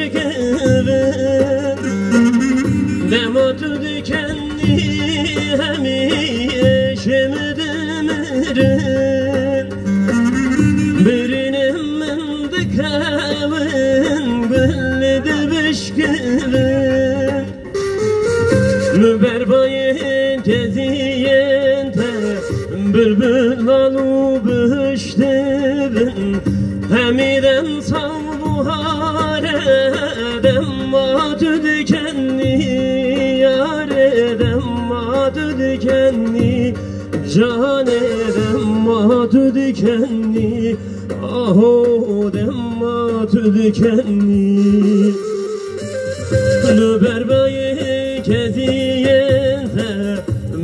şıkıvın Dematı dikenli hemişemi demirin Birinin mındıkavın gülli de bişkıvın Müberbayın geziyente bülbül alıp üştüvün Hemiden salbuhareden matü dikenli Yareden matü dikenli Caneden matü dikenli Ahodem matü dikenli Nüberbayı keziyente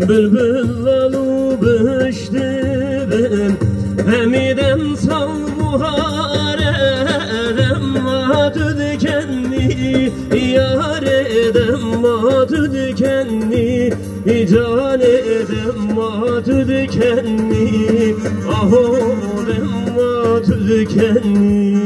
bülbül alıp üştüvün Hemiden salbuhareden matü dikenli Yareden matü dikenli Caneden matü dikenli Ahodem matü dikenli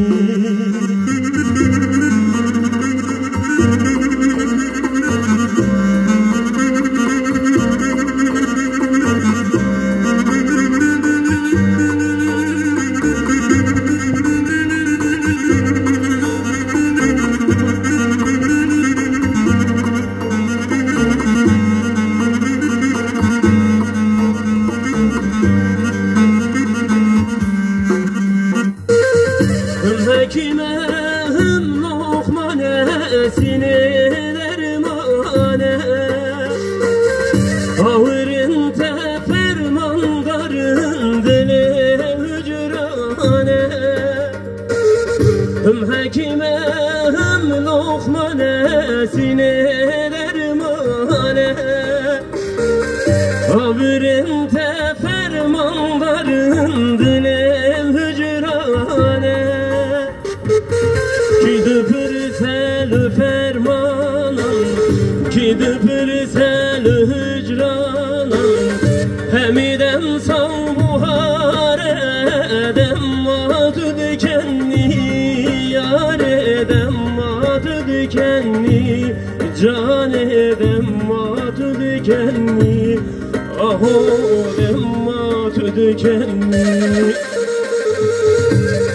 Hekime lokmanesine dermane Ağırın tefermandarın dili hücrane Hekime lokmanesine dermane Ağırın tefermandarın dili hücrane Kidipirselü fermanın Kidipirselü hücranın Hemiden salbuhareden matü dikenli Yareden matü dikenli Caneden matü dikenli Ahodem matü dikenli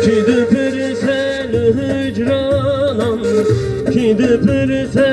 Kidipirselü hücranın Kidipirselü